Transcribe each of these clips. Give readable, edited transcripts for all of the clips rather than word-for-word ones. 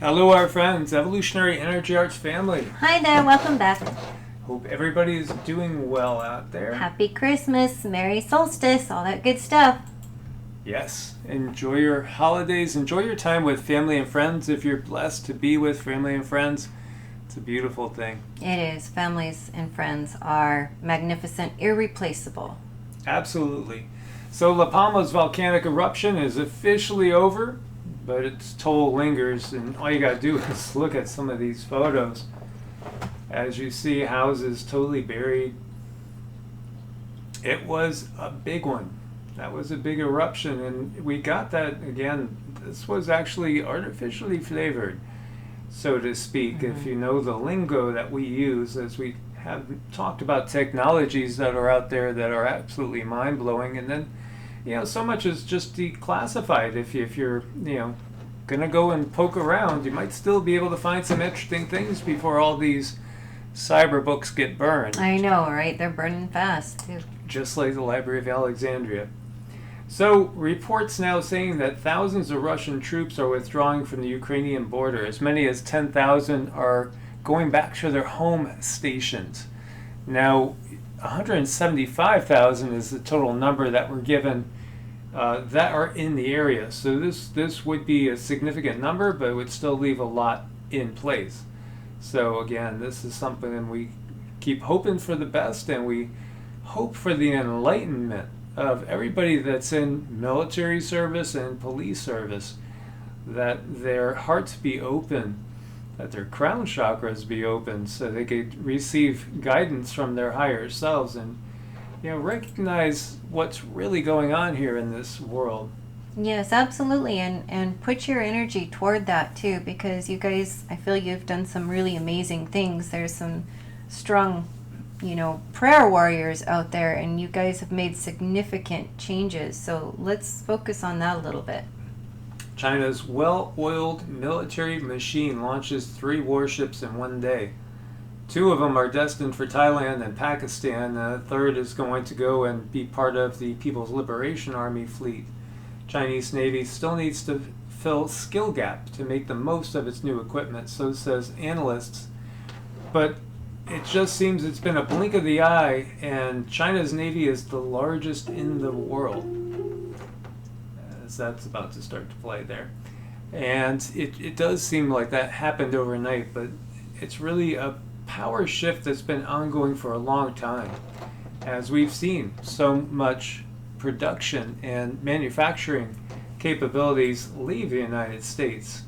Hello, our friends, Evolutionary Energy Arts family. Hi there, welcome back. Hope everybody's doing well out there. Happy Christmas, Merry Solstice, all that good stuff. Yes, enjoy your holidays, enjoy your time with family and friends. If you're blessed to be with family and friends, it's a beautiful thing. It is. Families and friends are magnificent, irreplaceable. Absolutely. So La Palma's volcanic eruption is officially over, but its toll lingers, and all you gotta do is look at some of these photos. As you see, houses totally buried. It was a big one. That was a big eruption, and we got that again. This was actually artificially flavored, so to speak. If you know the lingo that we use, as we have talked about technologies that are out there that are absolutely mind-blowing, and then so much is just declassified. If you're gonna go and poke around, you might still be able to find some interesting things before all these cyber books get burned. I know, right? They're burning fast, too. Just like the Library of Alexandria. So, reports now saying that thousands of Russian troops are withdrawing from the Ukrainian border. As many as 10,000 are going back to their home stations. Now, 175,000 is the total number that were given that are in the area. So this would be a significant number, but it would still leave a lot in place. So again, this is something we keep hoping for the best, and we hope for the enlightenment of everybody that's in military service and police service, that their hearts be open, that their crown chakras be open, so they could receive guidance from their higher selves and recognize what's really going on here in this world. Yes, absolutely, and put your energy toward that too, because you guys, I feel you've done some really amazing things. There's some strong, prayer warriors out there, and you guys have made significant changes. So let's focus on that a little bit. China's well-oiled military machine launches 3 warships in one day. 2 of them are destined for Thailand and Pakistan. The third is going to go and be part of the People's Liberation Army fleet. Chinese Navy still needs to fill skill gap to make the most of its new equipment, so says analysts. But it just seems it's been a blink of the eye, and China's Navy is the largest in the world. As that's about to start to play there. And it does seem like that happened overnight, but it's really a power shift that's been ongoing for a long time, as we've seen so much production and manufacturing capabilities leave the United States.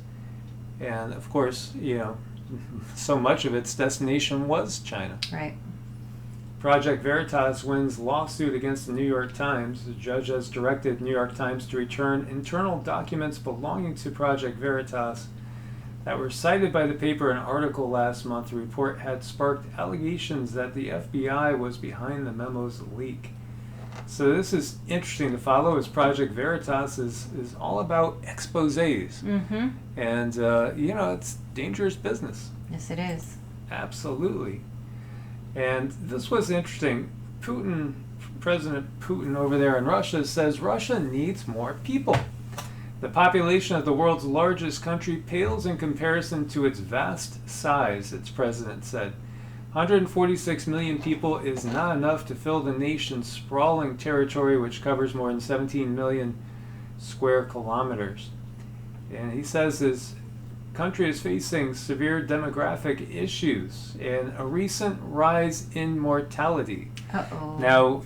And of course, so much of its destination was China. Right. Project Veritas wins lawsuit against the New York Times. The judge has directed New York Times to return internal documents belonging to Project Veritas that were cited by the paper in an article last month. The report had sparked allegations that the FBI was behind the memo's leak. So this is interesting to follow, as Project Veritas is all about exposés. Mm-hmm. And, it's dangerous business. Yes, it is. Absolutely. And this was interesting. President Putin over there in Russia says Russia needs more people. The population of the world's largest country pales in comparison to its vast size, its president said. 146 million people is not enough to fill the nation's sprawling territory, which covers more than 17 million square kilometers. And he says his country is facing severe demographic issues and a recent rise in mortality. Uh-oh. Now,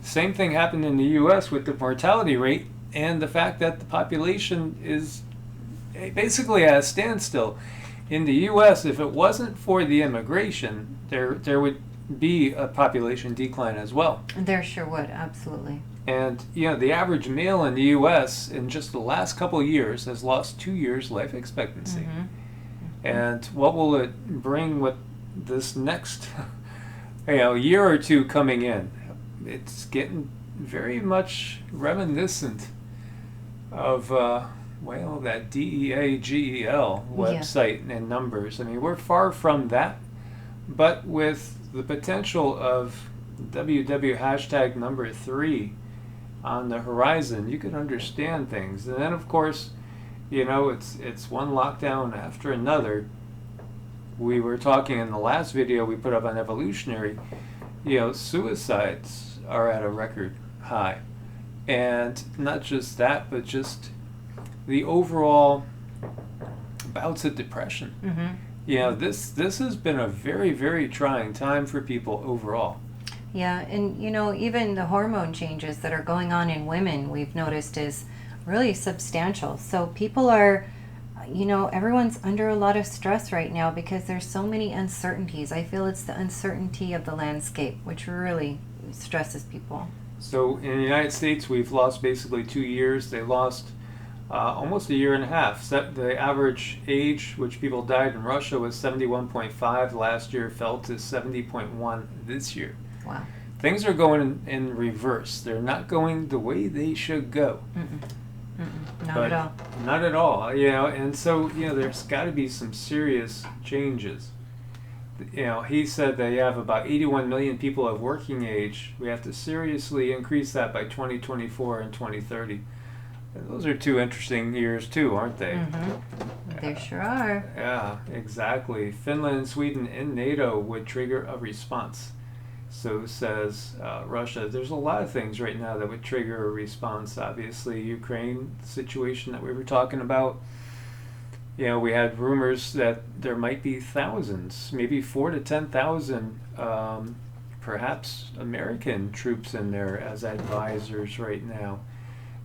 same thing happened in the U.S. with the mortality rate and the fact that the population is basically at a standstill. In the U.S., if it wasn't for the immigration, there would be a population decline as well. There sure would, absolutely. And, the average male in the U.S. in just the last couple of years has lost 2 years life expectancy. Mm-hmm. And what will it bring with this next year or two coming in? It's getting very much reminiscent of that DEAGEL website and numbers. I mean, we're far from that, but with the potential of WW#3 on the horizon, you can understand things. And then, of course, You know, it's one lockdown after another. We were talking in the last video we put up on Evolutionary, you know, suicides are at a record high. And not just that, but just the overall bouts of depression. Mm-hmm. You know, this has been a very, very trying time for people overall. Yeah, and you know, even the hormone changes that are going on in women, we've noticed is really substantial. So people are, you know, everyone's under a lot of stress right now because there's so many uncertainties. I feel it's the uncertainty of the landscape which really stresses people. So in the United States, we've lost basically 2 years. They lost almost a year and a half. The average age which people died in Russia was 71.5 last year, fell to 70.1 this year. Wow. Things are going in reverse. They're not going the way they should go. Not But at all. Not at all. You know, and so, you know, there's got to be some serious changes. You know, he said they have about 81 million people of working age. We have to seriously increase that by 2024 and 2030. And those are two interesting years too, aren't they? Mm-hmm. They sure are. Yeah, exactly. Finland, Sweden, and NATO would trigger a response. So says Russia. There's a lot of things right now that would trigger a response. Obviously, Ukraine situation that we were talking about. You know, we had rumors that there might be thousands, maybe 4,000 to 10,000, perhaps American troops in there as advisors right now.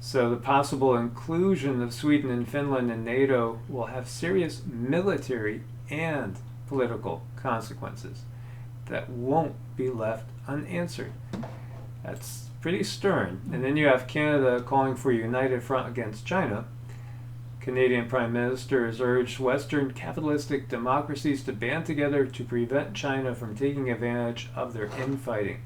So the possible inclusion of Sweden and Finland in NATO will have serious military and political consequences that won't be left unanswered. That's pretty stern. And then you have Canada calling for a united front against China. Canadian Prime Minister has urged Western capitalistic democracies to band together to prevent China from taking advantage of their infighting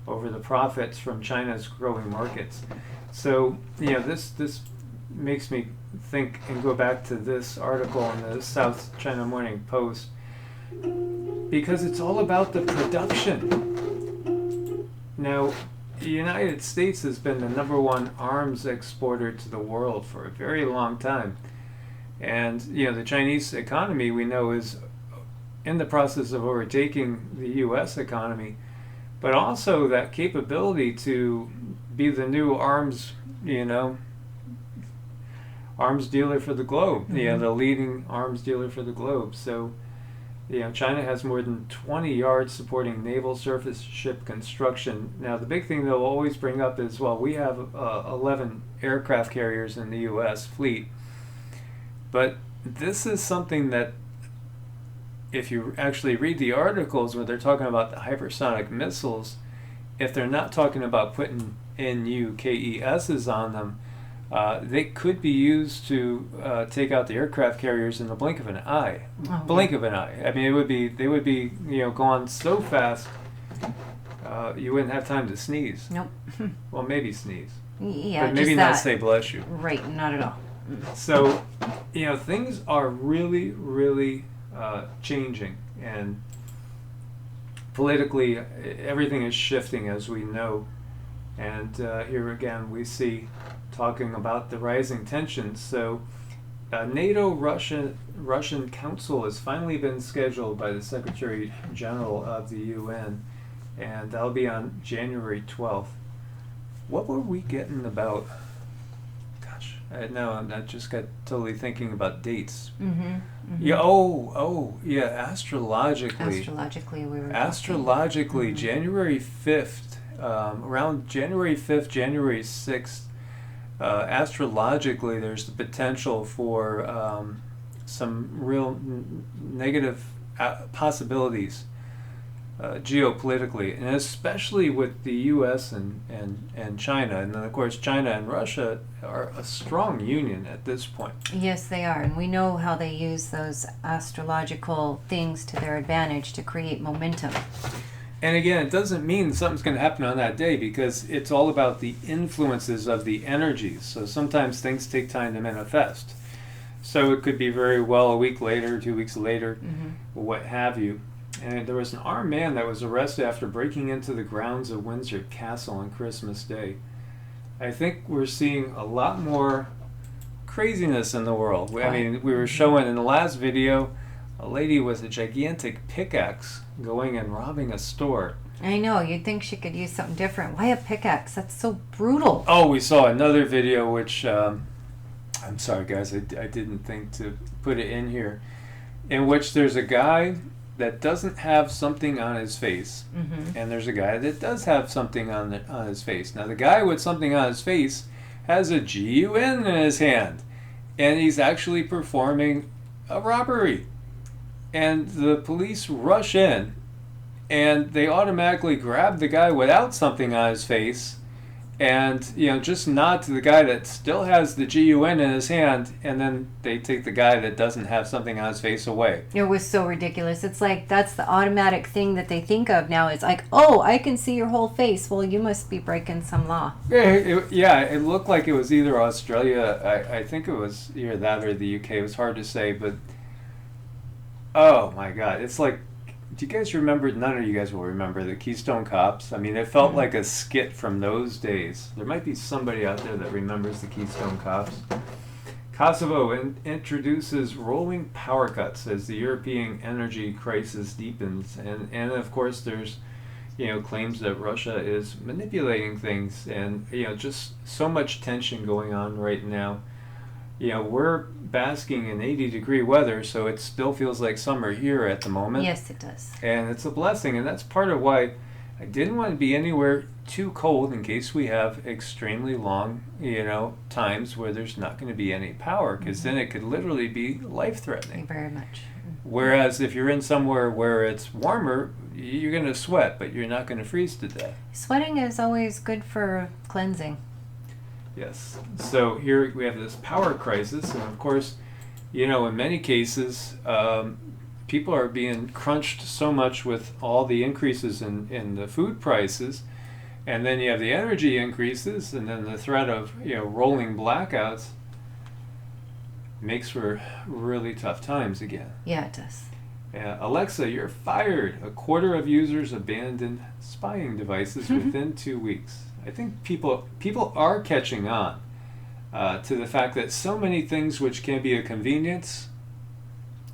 over the profits from China's growing markets. So, you know, this makes me think and go back to this article in the South China Morning Post, because it's all about the production. Now, the United States has been the #1 arms exporter to the world for a very long time. And, you know, the Chinese economy, we know, is in the process of overtaking the U.S. economy, but also that capability to be the new arms, you know, arms dealer for the globe, you know, the leading arms dealer for the globe. So, you know, China has more than 20 yards supporting naval surface ship construction. Now, the big thing they'll always bring up is, well, we have 11 aircraft carriers in the U.S. fleet. But this is something that, if you actually read the articles where they're talking about the hypersonic missiles, if they're not talking about putting NUKESs on them, they could be used to take out the aircraft carriers in the blink of an eye. Blink of an eye. I mean, they would be, you know, gone so fast, you wouldn't have time to sneeze. Nope. Well, maybe sneeze. Yeah, but maybe just not that. say bless you. Right, not at all. So, you know, things are really, really changing, and politically, everything is shifting, as we know. And here again, we see talking about the rising tensions. So, NATO Russian Council has finally been scheduled by the Secretary General of the UN, and that'll be on January 12th. What were we getting about? Gosh, I just got totally thinking about dates. Yeah. Yeah. Astrologically, we were. Astrologically, January 5th, around January 5th, January 6th. Astrologically, there's the potential for some real negative possibilities geopolitically, and especially with the U.S. and China. And then, of course, China and Russia are a strong union at this point. Yes, they are. And we know how they use those astrological things to their advantage to create momentum. And again, it doesn't mean something's going to happen on that day, because it's all about the influences of the energies. So sometimes things take time to manifest. So it could be very well a week later, 2 weeks later, what have you. And there was an armed man that was arrested after breaking into the grounds of Windsor Castle on Christmas Day. I think we're seeing a lot more craziness in the world. I Right. mean, we were showing in the last video a lady with a gigantic pickaxe going and robbing a store. I know, you'd think she could use something different. Why a pickaxe? That's so brutal. Oh, we saw another video which, I'm sorry guys, I didn't think to put it in here, in which there's a guy that doesn't have something on his face, and there's a guy that does have something on his face. Now the guy with something on his face has a GUN in his hand, and he's actually performing a robbery. And the police rush in, and they automatically grab the guy without something on his face, and just nod to the guy that still has the GUN in his hand, and then they take the guy that doesn't have something on his face away. It was so ridiculous. It's like that's the automatic thing that they think of now. Is like, oh, I can see your whole face. Well, you must be breaking some law. It looked like it was either Australia. I think it was either that or the UK. It was hard to say, but oh my God, it's like. Do you guys remember? None of you guys will remember the Keystone Cops. I mean, it felt like a skit from those days. There might be somebody out there that remembers the Keystone Cops. Kosovo introduces rolling power cuts as the European energy crisis deepens, and of course there's claims that Russia is manipulating things, and just so much tension going on right now. We're basking in 80-degree weather, so it still feels like summer here at the moment. Yes, it does. And it's a blessing, and that's part of why I didn't want to be anywhere too cold in case we have extremely long, times where there's not going to be any power, because then it could literally be life-threatening. Very much. Whereas if you're in somewhere where it's warmer, you're going to sweat, but you're not going to freeze to death. Sweating is always good for cleansing. Yes. So here we have this power crisis, and of course, in many cases, people are being crunched so much with all the increases in the food prices, and then you have the energy increases, and then the threat of rolling blackouts makes for really tough times again. Yeah, it does. Alexa, you're fired. A quarter of users abandoned spying devices within 2 weeks. I think people are catching on to the fact that so many things which can be a convenience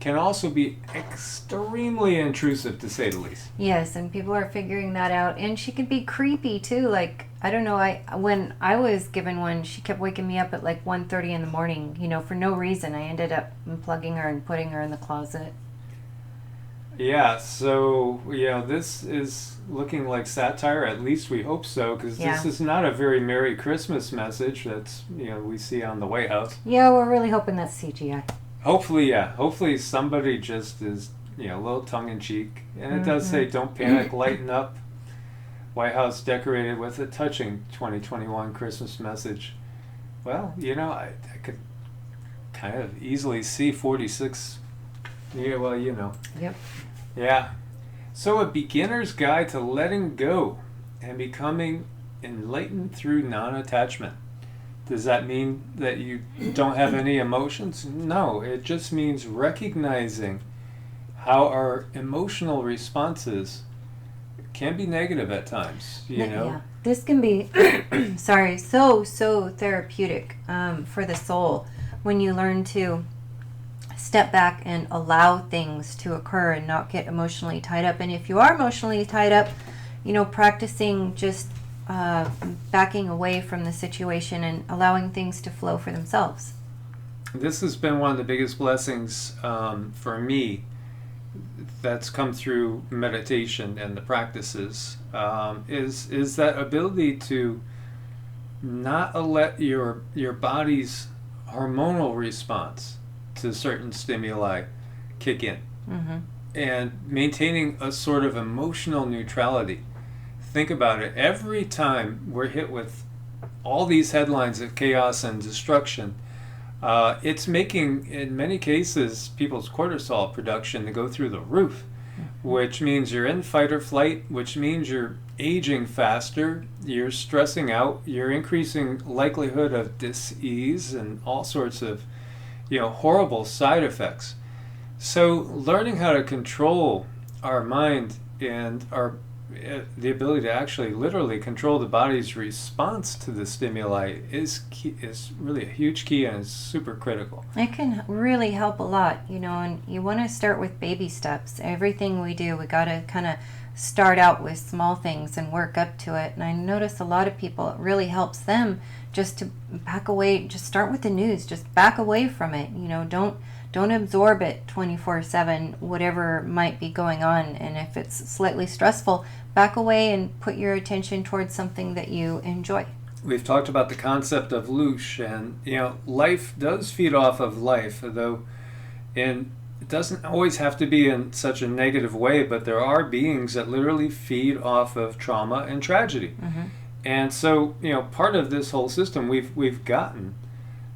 can also be extremely intrusive, to say the least. Yes, and people are figuring that out. And she could be creepy too. Like, I don't know, when I was given one, she kept waking me up at like 1:30 in the morning, for no reason. I ended up unplugging her and putting her in the closet. Yeah, so this is looking like satire. At least we hope so, because this is not a very Merry Christmas message that's we see on the White House. Yeah, we're really hoping that's CGI. Hopefully, yeah. Hopefully somebody just is a little tongue in cheek, and it does say "Don't panic, lighten up." White House decorated with a touching 2021 Christmas message. Well, I could kind of easily see 46. Yep. Yeah. So a beginner's guide to letting go and becoming enlightened through non-attachment. Does that mean that you don't have any emotions? No, it just means recognizing how our emotional responses can be negative at times, Yeah. This can be, so therapeutic for the soul when you learn to step back and allow things to occur and not get emotionally tied up. And if you are emotionally tied up, practicing just backing away from the situation and allowing things to flow for themselves. This has been one of the biggest blessings for me that's come through meditation and the practices, is that ability to not let your body's hormonal response to certain stimuli kick in, and maintaining a sort of emotional neutrality. Think about it. Every time we're hit with all these headlines of chaos and destruction, it's making, in many cases, people's cortisol production to go through the roof, which means you're in fight or flight, which means you're aging faster, you're stressing out, you're increasing likelihood of dis-ease and all sorts of horrible side effects. So learning how to control our mind and our the ability to actually literally control the body's response to the stimuli is key, is really a huge key, and is super critical. It can really help a lot, and you want to start with baby steps. Everything we do, we got to kind of start out with small things and work up to it. And I notice a lot of people, it really helps them just to back away, just start with the news, just back away from it. Don't absorb it 24/7, whatever might be going on. And if it's slightly stressful, back away and put your attention towards something that you enjoy. We've talked about the concept of loosh, and life does feed off of life, though, and it doesn't always have to be in such a negative way, but there are beings that literally feed off of trauma and tragedy. Mm-hmm. And so, part of this whole system we've gotten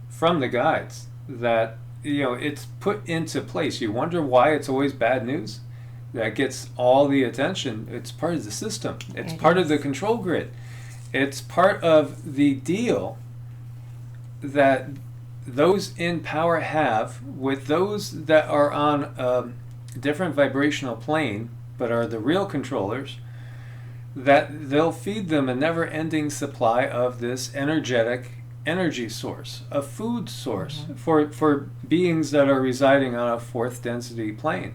from the guides that, it's put into place. You wonder why it's always bad news that gets all the attention. It's part of the system. It's part of the control grid. It's part of the deal that those in power have with those that are on a different vibrational plane but are the real controllers, that they'll feed them a never-ending supply of this energy source, a food source, mm-hmm. for beings that are residing on a fourth density plane.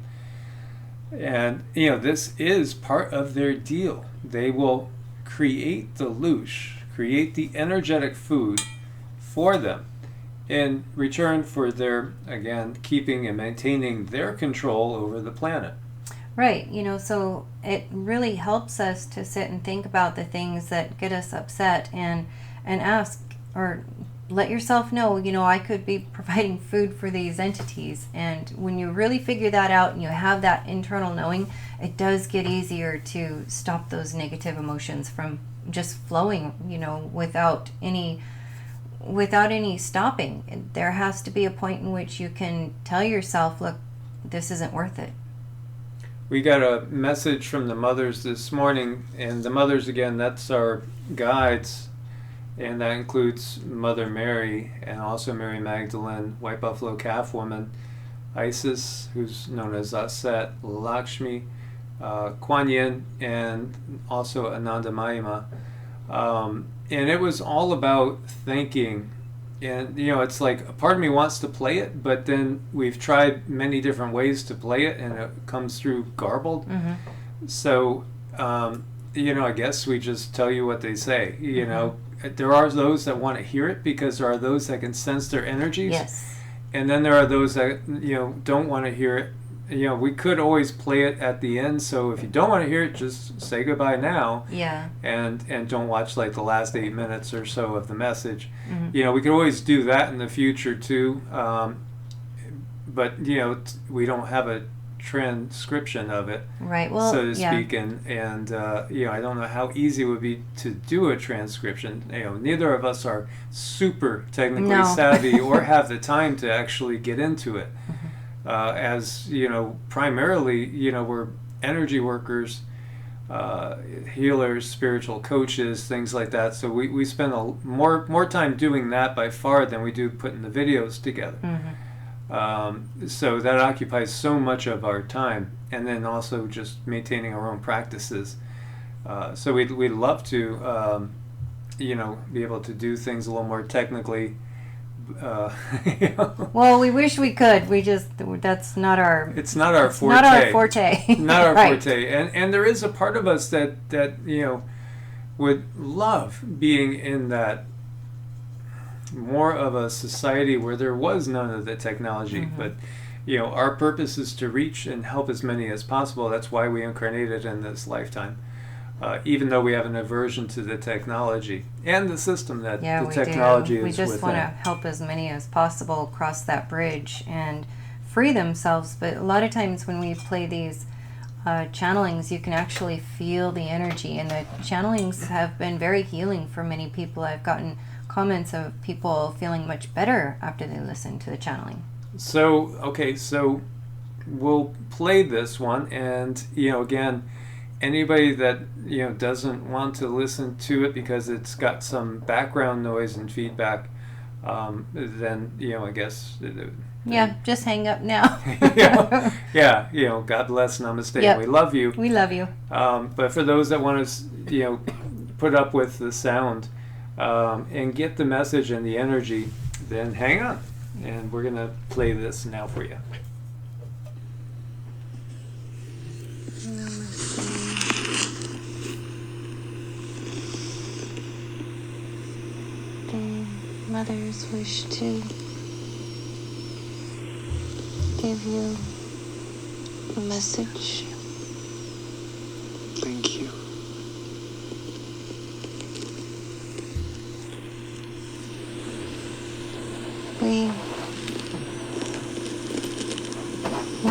And this is part of their deal. They will create the loosh, create the energetic food for them in return for their, again, keeping and maintaining their control over the planet. Right, so it really helps us to sit and think about the things that get us upset and ask, or let yourself know, I could be providing food for these entities. And when you really figure that out and you have that internal knowing, it does get easier to stop those negative emotions from just flowing, without any stopping. There has to be a point in which you can tell yourself, look, this isn't worth it. We got a message from the mothers this morning, and the mothers, again, that's our guides, and that includes Mother Mary and also Mary Magdalene, White Buffalo Calf Woman, Isis, who's known as Aset, Lakshmi, Kuan Yin, and also Anandamayama. And it was all about thanking. And, it's like a part of me wants to play it, but then we've tried many different ways to play it, and it comes through garbled. Mm-hmm. So, I guess we just tell you what they say. Mm-hmm. There are those that want to hear it because there are those that can sense their energies. Yes. And then there are those that, don't want to hear it. We could always play it at the end, so if you don't want to hear it, just say goodbye now. Yeah. And don't watch like the last 8 minutes or so of the message. Mm-hmm. We could always do that in the future too. But we don't have a transcription of it, right? Well, so to speak, and I don't know how easy it would be to do a transcription. Neither of us are super technically savvy or have the time to actually get into it. Mm-hmm. As primarily, we're energy workers, healers, spiritual coaches, things like that. So we spend more time doing that by far than we do putting the videos together. Mm-hmm. So that occupies so much of our time, and then also just maintaining our own practices. So we'd love to, be able to do things a little more technically. Well, we wish we could. That's not our. It's not our forte. Not our forte. Not our right. forte. And there is a part of us that would love being in that more of a society where there was none of the technology. Mm-hmm. But our purpose is to reach and help as many as possible. That's why we incarnated in this lifetime. Even though we have an aversion to the technology and the system that the technology is within. We just want to help as many as possible cross that bridge and free themselves. But a lot of times when we play these channelings, you can actually feel the energy. And the channelings have been very healing for many people. I've gotten comments of people feeling much better after they listen to the channeling. So we'll play this one. And, again, anybody that doesn't want to listen to it because it's got some background noise and feedback, then I guess Yeah, just hang up now. Yeah, God bless, namaste. Yep. We love you. We love you. But for those that want to, put up with the sound and get the message and the energy, then hang on. And we're going to play this now for you. The mothers wish to give you a message. Thank you. We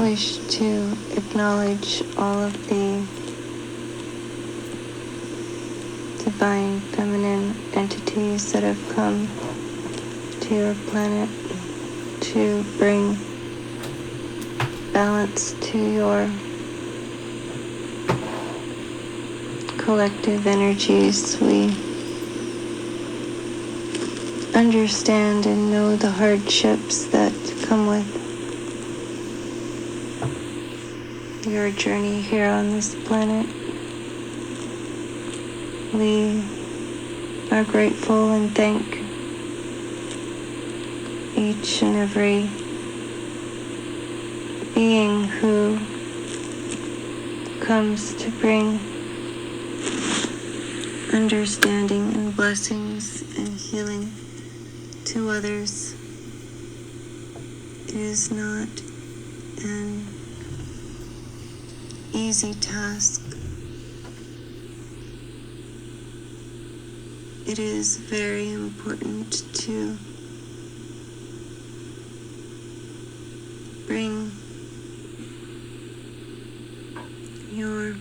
wish to acknowledge all of the divine feminine entities that have come to your planet to bring balance to your collective energies. We understand and know the hardships that come with your journey here on this planet. We are grateful and thank each and every being who comes to bring understanding and blessings and healing to others. It is not an easy task. It is very important to bring your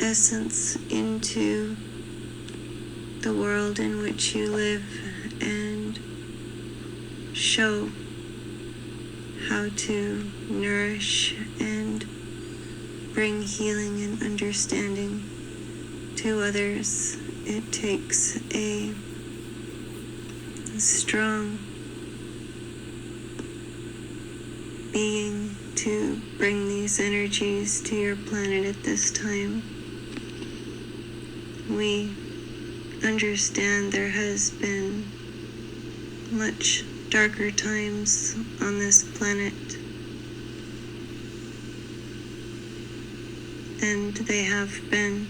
essence into the world in which you live and show how to nourish and bring healing and understanding to others. It takes a strong being to bring these energies to your planet at this time. We understand there has been much darker times on this planet, and they have been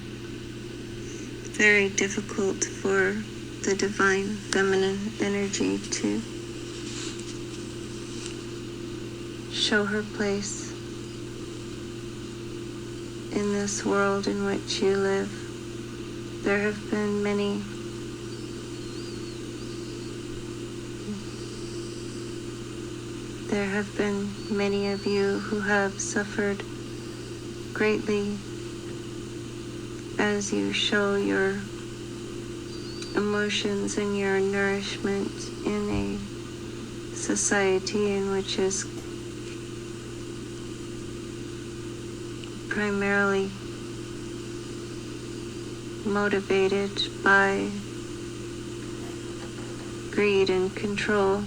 very difficult for the divine feminine energy to show her place in this world in which you live. There have been many of you who have suffered greatly as you show your emotions and your nourishment in a society in which is primarily motivated by greed and control.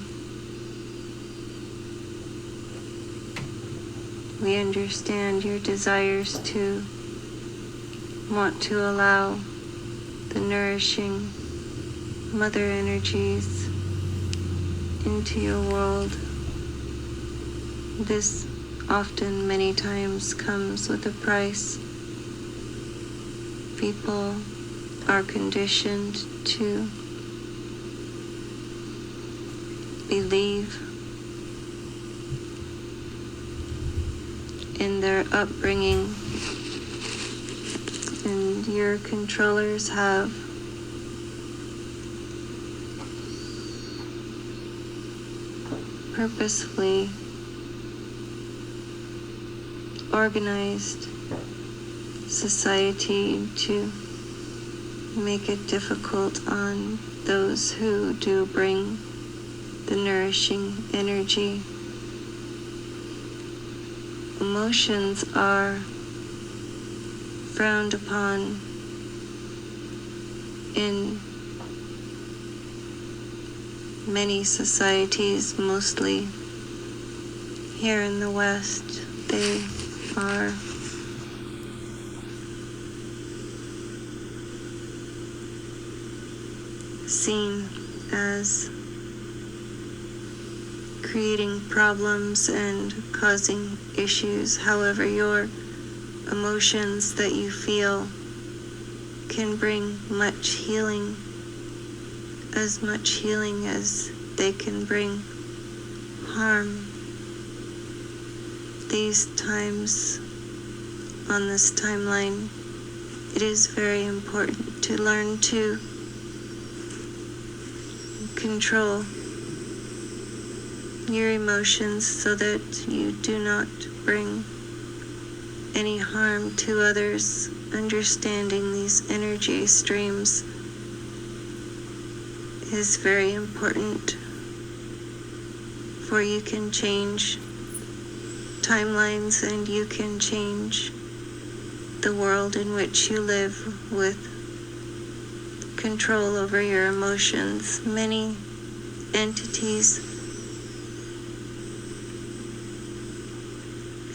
We understand your desires to want to allow the nourishing mother energies into your world. This often, many times, comes with a price. People are conditioned to believe in their upbringing, and your controllers have purposefully organized society to make it difficult on those who do bring the nourishing energy. Emotions are frowned upon in many societies, mostly here in the West, they are seen as creating problems and causing issues. However, your emotions that you feel can bring much healing, as much healing as they can bring harm. These times, on this timeline, it is very important to learn to control your emotions so that you do not bring any harm to others. Understanding these energy streams is very important, for you can change timelines and you can change the world in which you live with control over your emotions. Many entities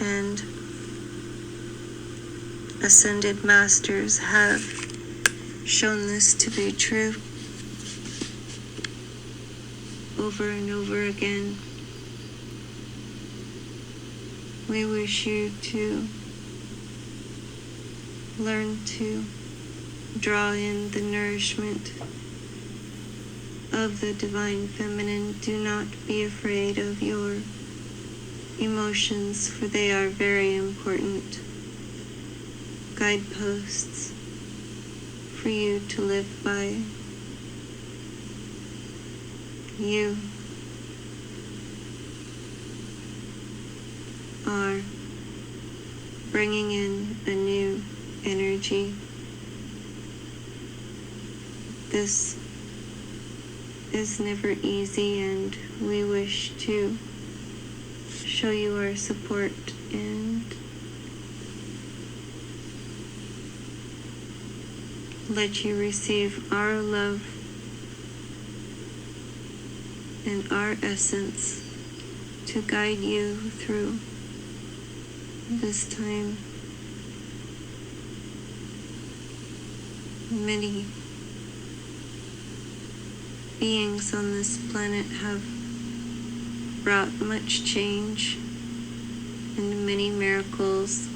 and ascended masters have shown this to be true over and over again. We wish you to learn to draw in the nourishment of the Divine Feminine. Do not be afraid of your emotions, for they are very important guideposts for you to live by. You are bringing in a new energy. This is never easy, and we wish to show you our support and let you receive our love and our essence to guide you through this time. Many beings on this planet have brought much change and many miracles.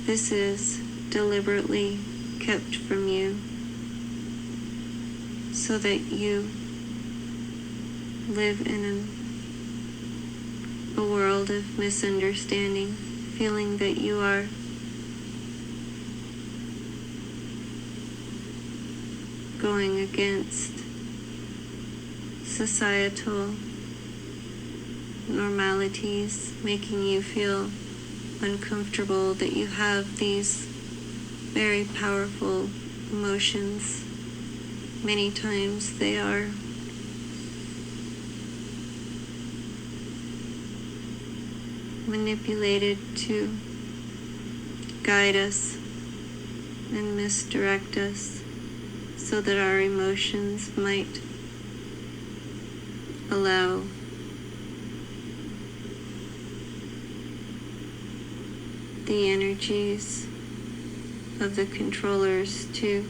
This is deliberately kept from you so that you live in a world of misunderstanding, feeling that you are going against societal normalities, making you feel uncomfortable, that you have these very powerful emotions. Many times they are manipulated to guide us and misdirect us so that our emotions might allow the energies of the controllers to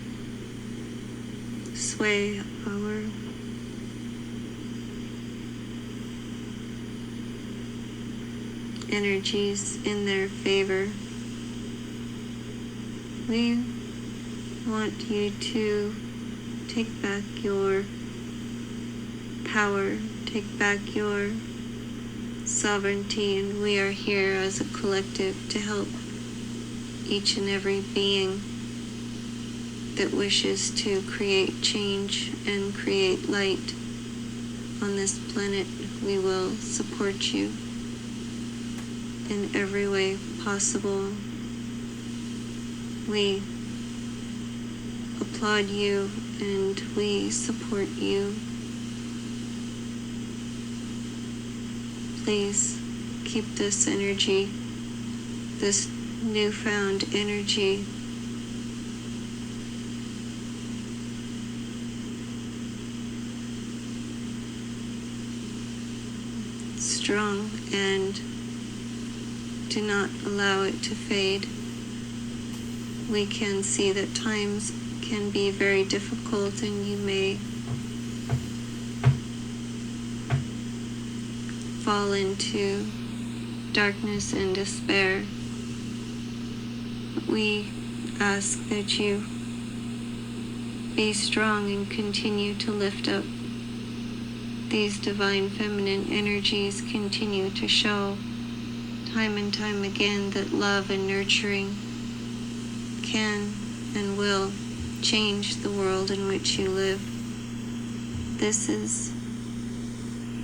sway our energies in their favor. We want you to take back your power, take back your sovereignty, and we are here as a collective to help each and every being that wishes to create change and create light on this planet. We will support you in every way possible. We applaud you and we support you. Please keep this energy, this newfound energy, strong and do not allow it to fade. We can see that times can be very difficult, and you may fall into darkness and despair. We ask that you be strong and continue to lift up these divine feminine energies. Continue to show time and time again that love and nurturing can and will change the world in which you live. This is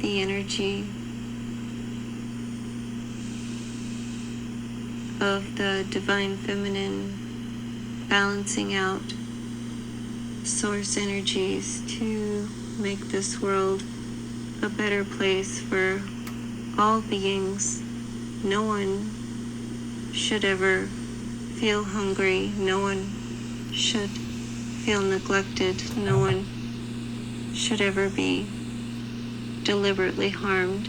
the energy of the divine feminine balancing out source energies to make this world a better place for all beings. No one should ever feel hungry. No one should feel neglected. No one should ever be deliberately harmed.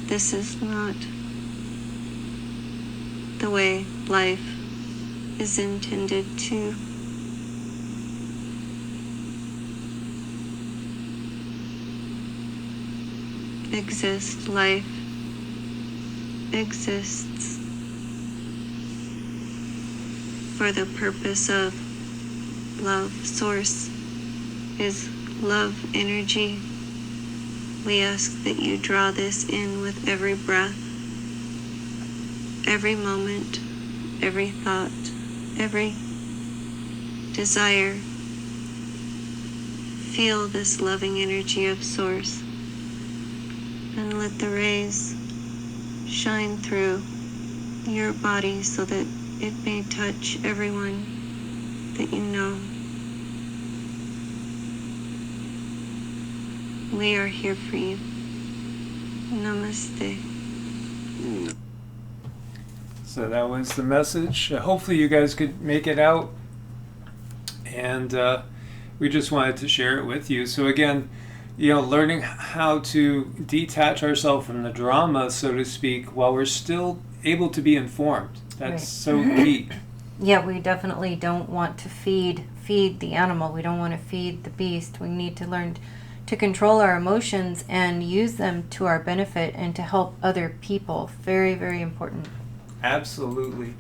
This is not the way life is intended to exist. Life exists for the purpose of love. Source is love energy. We ask that you draw this in with every breath, every moment, every thought, every desire. Feel this loving energy of Source, and let the rays shine through your body so that it may touch everyone that you know. We are here for you. Namaste. So that was the message. Hopefully you guys could make it out. And we just wanted to share it with you. So again, learning how to detach ourselves from the drama, so to speak, while we're still able to be informed. That's right. So key. Yeah, we definitely don't want to feed the animal. We don't want to feed the beast. We need to learn to control our emotions and use them to our benefit and to help other people. Very, very important. Absolutely.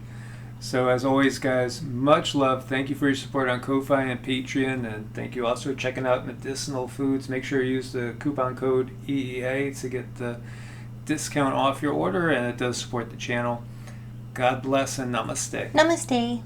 So as always, guys, much love. Thank you for your support on Ko-Fi and Patreon, and thank you also for checking out Medicinal Foods. Make sure you use the coupon code EEA to get the discount off your order, and it does support the channel. God bless and namaste. Namaste.